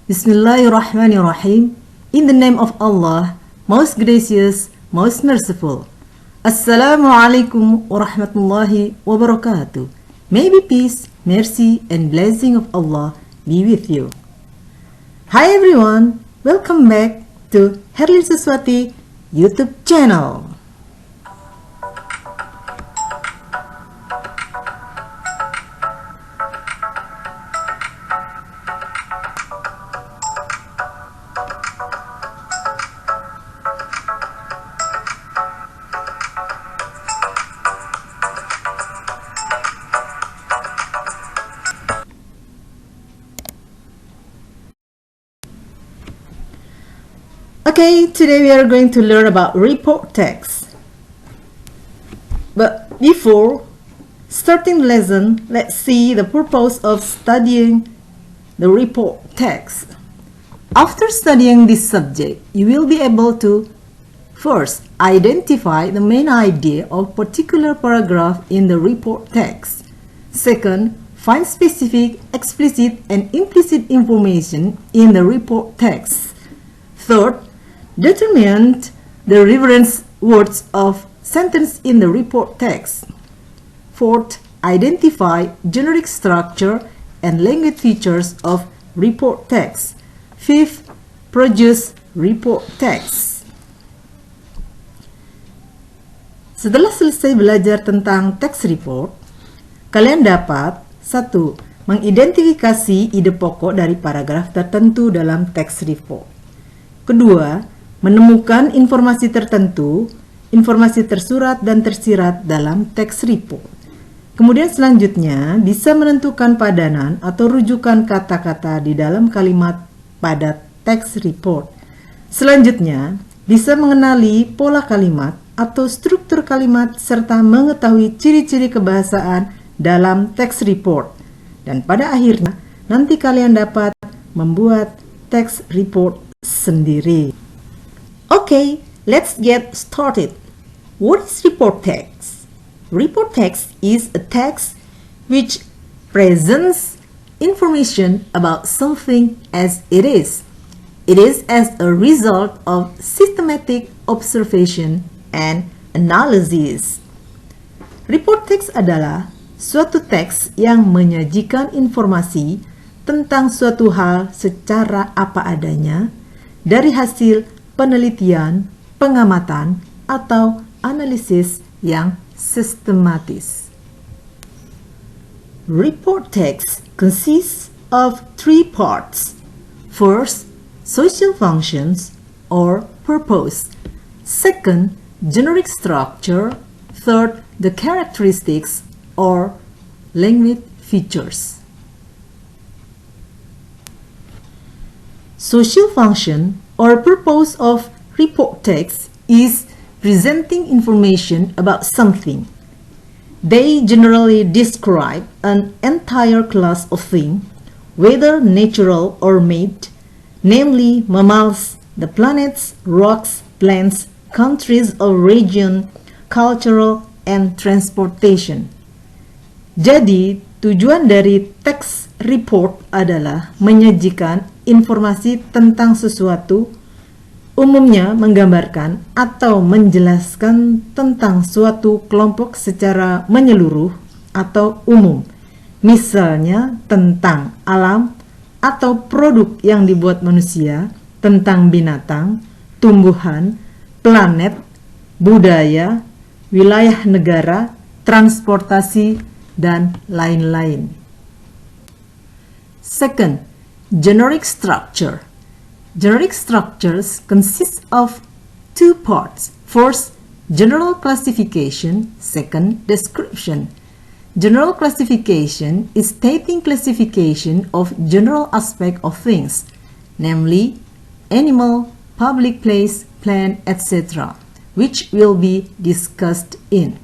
Bismillahirrahmanirrahim. In the name of Allah, most gracious, most merciful. Assalamualaikum warahmatullahi wabarakatuh. May be peace, mercy, and blessing of Allah be with you. Hi everyone, welcome back to Herlin Suswati YouTube channel. Okay, today we are going to learn about report text. But before starting the lesson, let's see the purpose of studying the report text. After studying this subject, you will be able to first identify the main idea of particular paragraph in the report text. Second, find specific, explicit, and implicit information in the report text. Third, determine the reference words of sentence in the report text. Fourth, identify generic structure and language features of report text. Fifth, produce report text. Setelah selesai belajar tentang text report, kalian dapat 1. Mengidentifikasi ide pokok dari paragraf tertentu dalam text report. Kedua, menemukan informasi tertentu, informasi tersurat dan tersirat dalam text report. Kemudian selanjutnya bisa menentukan padanan atau rujukan kata-kata di dalam kalimat pada text report. Selanjutnya bisa mengenali pola kalimat atau struktur kalimat serta mengetahui ciri-ciri kebahasaan dalam text report. Dan pada akhirnya nanti kalian dapat membuat text report sendiri. Okay, let's get started. What is report text? Report text is a text which presents information about something as it is. It is as a result of systematic observation and analysis. Report text adalah suatu teks yang menyajikan informasi tentang suatu hal secara apa adanya dari hasil penelitian, pengamatan, atau analisis yang sistematis. Report text consists of 3 parts. First, social functions or purpose. Second, generic structure. Third, the characteristics or language features. Social function or purpose of report text is presenting information about something. They generally describe an entire class of things, whether natural or made, namely mammals, the planets, rocks, plants, countries or region, cultural, and transportation. Jadi, tujuan dari text report adalah menyajikan informasi tentang sesuatu, umumnya menggambarkan atau menjelaskan tentang suatu kelompok secara menyeluruh atau umum, misalnya tentang alam atau produk yang dibuat manusia, tentang binatang, tumbuhan, planet, budaya, wilayah negara, transportasi, dan lain-lain. Second, generic structure. Generic structures consist of 2 parts. First, general classification. Second, description. General classification is stating classification of general aspect of things, namely animal, public place, plant, etc., which will be discussed in.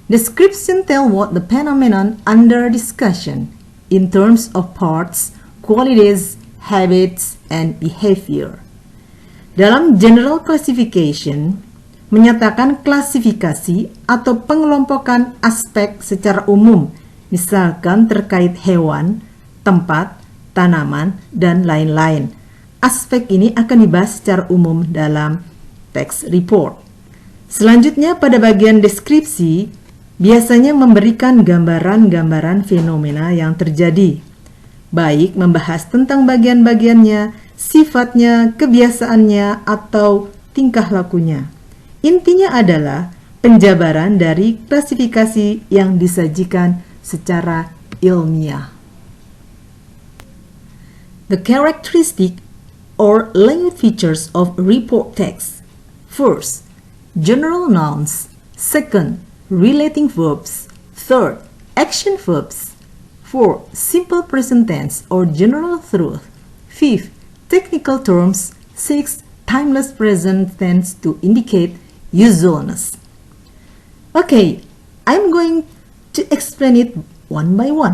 Description tell what the phenomenon under discussion in terms of parts, qualities, habits, and behavior. Dalam general classification, menyatakan klasifikasi atau pengelompokan aspek secara umum, misalkan terkait hewan, tempat, tanaman, dan lain-lain. Aspek ini akan dibahas secara umum dalam text report. Selanjutnya pada bagian deskripsi, biasanya memberikan gambaran-gambaran fenomena yang terjadi, baik membahas tentang bagian-bagiannya, sifatnya, kebiasaannya, atau tingkah lakunya. Intinya adalah penjabaran dari klasifikasi yang disajikan secara ilmiah. The characteristic or language features of report text. First, general nouns. Second, relating verbs. Third, action verbs. Fourth, simple present tense or general truth. Fifth, technical terms. Sixth, timeless present tense to indicate usualness. Okay, I'm going to explain it one by one.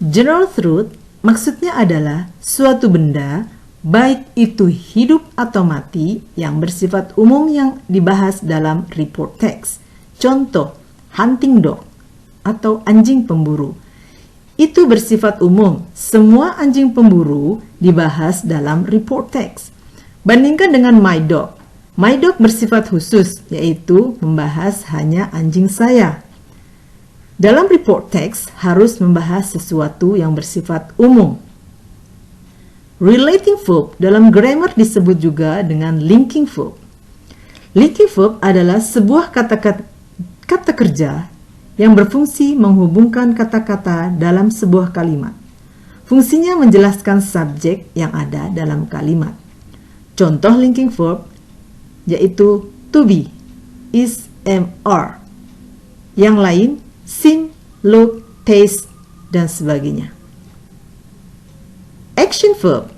General truth maksudnya adalah suatu benda, baik itu hidup atau mati, yang bersifat umum yang dibahas dalam report text. Contoh, hunting dog atau anjing pemburu. Itu bersifat umum, semua anjing pemburu dibahas dalam report text. Bandingkan dengan my dog. My dog bersifat khusus, yaitu membahas hanya anjing saya. Dalam report text harus membahas sesuatu yang bersifat umum. Relating verb dalam grammar disebut juga dengan linking verb. Linking verb adalah sebuah kata kerja yang berfungsi menghubungkan kata-kata dalam sebuah kalimat. Fungsinya menjelaskan subjek yang ada dalam kalimat. Contoh linking verb yaitu to be, is, am, are. Yang lain, seem, look, taste, dan sebagainya. Action verb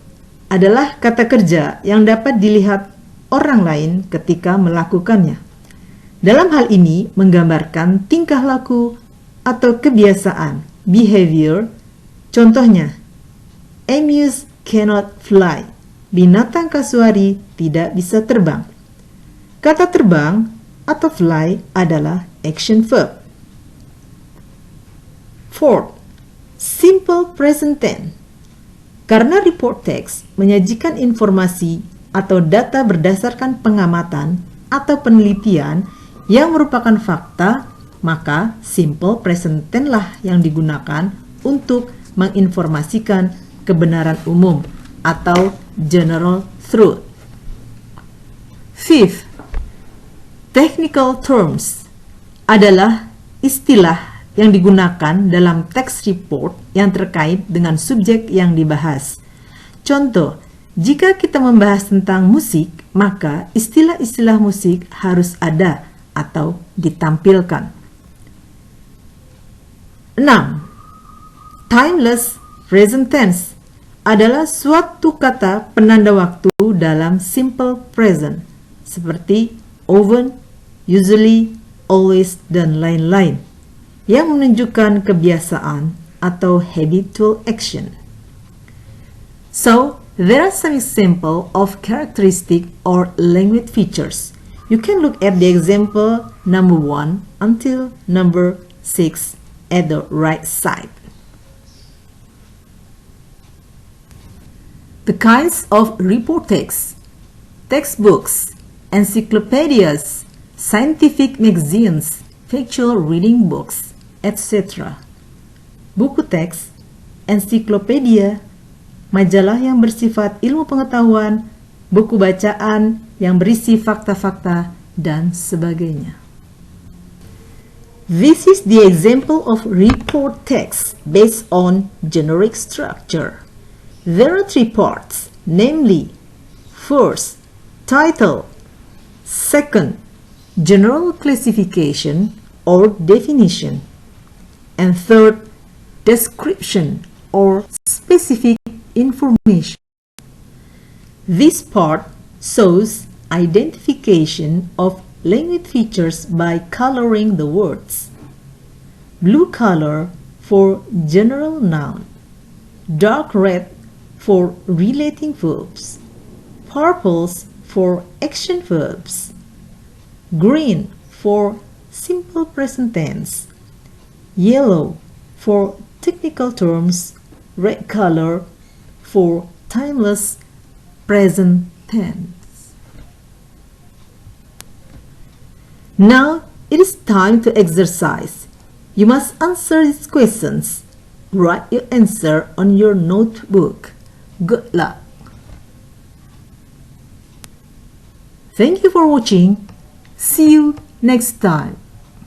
adalah kata kerja yang dapat dilihat orang lain ketika melakukannya. Dalam hal ini menggambarkan tingkah laku atau kebiasaan, behavior. Contohnya, emus cannot fly. Binatang kasuari tidak bisa terbang. Kata terbang atau fly adalah action verb. Fourth, simple present tense. Karena report text menyajikan informasi atau data berdasarkan pengamatan atau penelitian yang merupakan fakta, maka simple present tense lah yang digunakan untuk menginformasikan kebenaran umum atau general truth. Fifth, technical terms adalah istilah yang digunakan dalam text report yang terkait dengan subjek yang dibahas. Contoh, jika kita membahas tentang musik, maka istilah-istilah musik harus ada atau ditampilkan. 6. Timeless present tense adalah suatu kata penanda waktu dalam simple present, seperti often, usually, always, dan lain-lain, yang menunjukkan kebiasaan atau habitual action. So, there are some examples of characteristic or language features. You can look at the example number 1 until number 6 at the right side. The kinds of report text: textbooks, encyclopedias, scientific magazines, factual reading books, etc. Buku teks, ensiklopedia, majalah yang bersifat ilmu pengetahuan, buku bacaan yang berisi fakta-fakta, dan sebagainya. This is the example of report text based on generic structure. There are 3 parts, namely, first, title, second, general classification or definition, and third, description or specific information. This part shows identification of language features by coloring the words. Blue color for general noun, dark red for relating verbs, purples for action verbs, green for simple present tense, yellow for technical terms, red color for timeless present tense. Now it is time to exercise. You must answer these questions. Write your answer on your notebook. Good luck. Thank you for watching. See you next time.